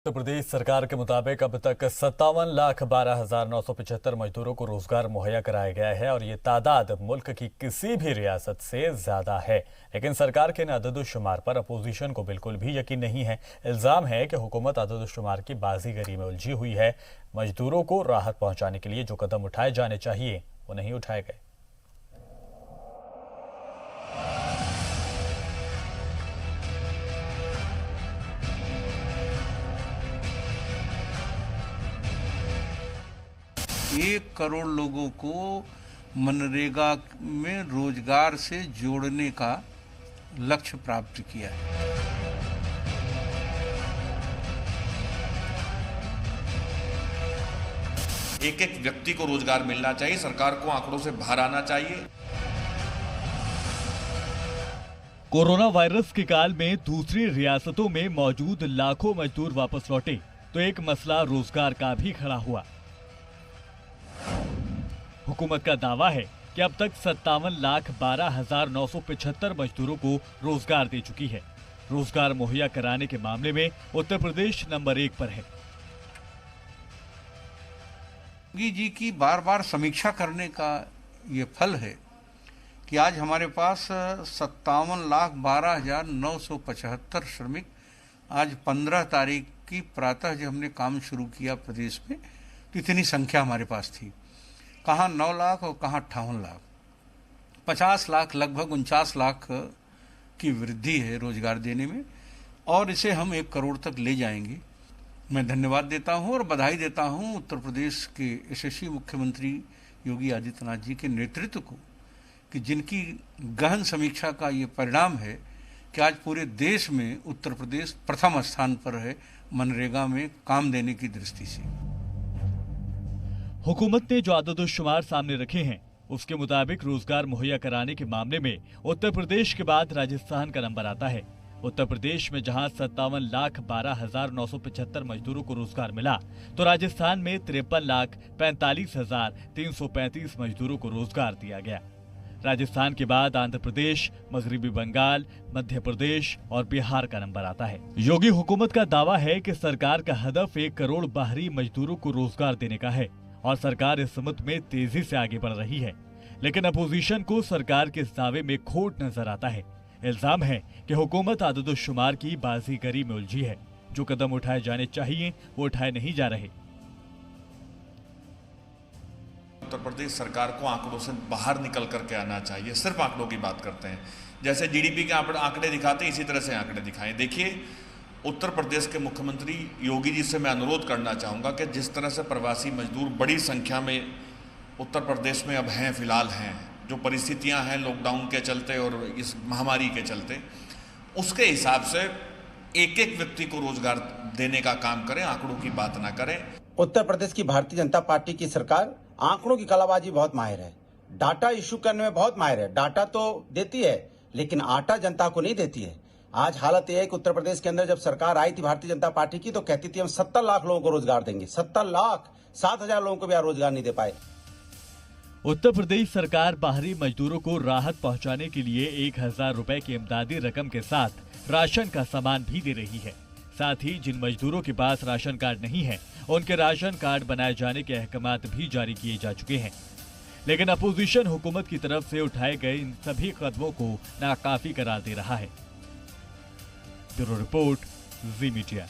उत्तर प्रदेश सरकार के मुताबिक अब तक 57,12,975 मजदूरों को रोजगार मुहैया कराया गया है और ये तादाद मुल्क की किसी भी रियासत से ज्यादा है। लेकिन सरकार के इन अदद-ओ-शुमार पर अपोजिशन को बिल्कुल भी यकीन नहीं है। इल्जाम है कि हुकूमत अदद-ओ-शुमार की बाजीगरी में उलझी हुई है। मजदूरों को राहत पहुंचाने के लिए जो कदम उठाए जाने चाहिए वो नहीं उठाए गए। एक करोड़ लोगों को मनरेगा में रोजगार से जोड़ने का लक्ष्य प्राप्त किया है। एक एक व्यक्ति को रोजगार मिलना चाहिए। सरकार को आंकड़ों से बाहर आना चाहिए। कोरोना वायरस के काल में दूसरी रियासतों में मौजूद लाखों मजदूर वापस लौटे तो एक मसला रोजगार का भी खड़ा हुआ। हुकूमत का दावा है कि अब तक 57,12,975 मजदूरों को रोजगार दे चुकी है। रोजगार मुहैया कराने के मामले में उत्तर प्रदेश नंबर 1 पर है। योगी जी की बार बार समीक्षा करने का ये फल है कि आज हमारे पास 57,12,975 श्रमिक आज 15 तारीख की प्रातः जब हमने काम शुरू किया प्रदेश में तो इतनी संख्या हमारे पास थी। कहाँ 9 लाख और कहाँ 58 लाख, 50 लाख, लगभग 49 लाख की वृद्धि है रोजगार देने में और इसे हम 1 करोड़ तक ले जाएंगे। मैं धन्यवाद देता हूं और बधाई देता हूं उत्तर प्रदेश के यशस्वी मुख्यमंत्री योगी आदित्यनाथ जी के नेतृत्व को कि जिनकी गहन समीक्षा का ये परिणाम है कि आज पूरे देश में उत्तर प्रदेश प्रथम स्थान पर है मनरेगा में काम देने की दृष्टि से। हुकूमत ने जो अदद-ओ-शुमार सामने रखे हैं उसके मुताबिक रोजगार मुहैया कराने के मामले में उत्तर प्रदेश के बाद राजस्थान का नंबर आता है। उत्तर प्रदेश में जहां 57,12,975 मजदूरों को रोजगार मिला तो राजस्थान में 53,45,335 मजदूरों को रोजगार दिया गया। राजस्थान के बाद आंध्र प्रदेश, मगरबी बंगाल, मध्य प्रदेश और बिहार का नंबर आता है। योगी हुकूमत का दावा है कि सरकार का हदफ 1 करोड़ बाहरी मजदूरों को रोजगार देने का है और सरकार इस समत में तेजी से आगे बढ़ रही है। लेकिन अपोजिशन को सरकार के इस दावे में खोट नजर आता है। इल्जाम है कि हुकूमत अदद-ओ-शुमार की बाजीगरी में उलझी है। जो कदम उठाए जाने चाहिए वो उठाए नहीं जा रहे। उत्तर प्रदेश सरकार को आंकड़ों से बाहर निकल करके आना चाहिए। सिर्फ आंकड़ों की बात करते हैं, जैसे जीडीपी के आंकड़े दिखाते हैं इसी तरह से आंकड़े दिखाएं। देखिए, उत्तर प्रदेश के मुख्यमंत्री योगी जी से मैं अनुरोध करना चाहूँगा कि जिस तरह से प्रवासी मजदूर बड़ी संख्या में उत्तर प्रदेश में अब हैं, फिलहाल हैं, जो परिस्थितियां हैं लॉकडाउन के चलते और इस महामारी के चलते, उसके हिसाब से एक एक व्यक्ति को रोजगार देने का काम करें, आंकड़ों की बात ना करें। उत्तर प्रदेश की भारतीय जनता पार्टी की सरकार आंकड़ों की कलाबाजी बहुत माहिर है, डाटा इश्यू करने में बहुत माहिर है। डाटा तो देती है लेकिन आटा जनता को नहीं देती है। आज हालत यह है कि उत्तर प्रदेश के अंदर जब सरकार आई थी भारतीय जनता पार्टी की तो कहती थी हम 70 लाख लोगों को रोजगार देंगे। 70 लाख, 7,000 लोगों को भी रोजगार नहीं दे पाए। उत्तर प्रदेश सरकार बाहरी मजदूरों को राहत पहुंचाने के लिए 1,000 रुपए की इमदादी रकम के साथ राशन का सामान भी दे रही है। साथ ही जिन मजदूरों के पास राशन कार्ड नहीं है उनके राशन कार्ड बनाए जाने के अहकामात भी जारी किए जा चुके हैं। लेकिन अपोजिशन हुकूमत की तरफ से उठाए गए इन सभी कदमों को नाकाफी करार दे रहा है। ब्यूरो रिपोर्ट, जी मीडिया।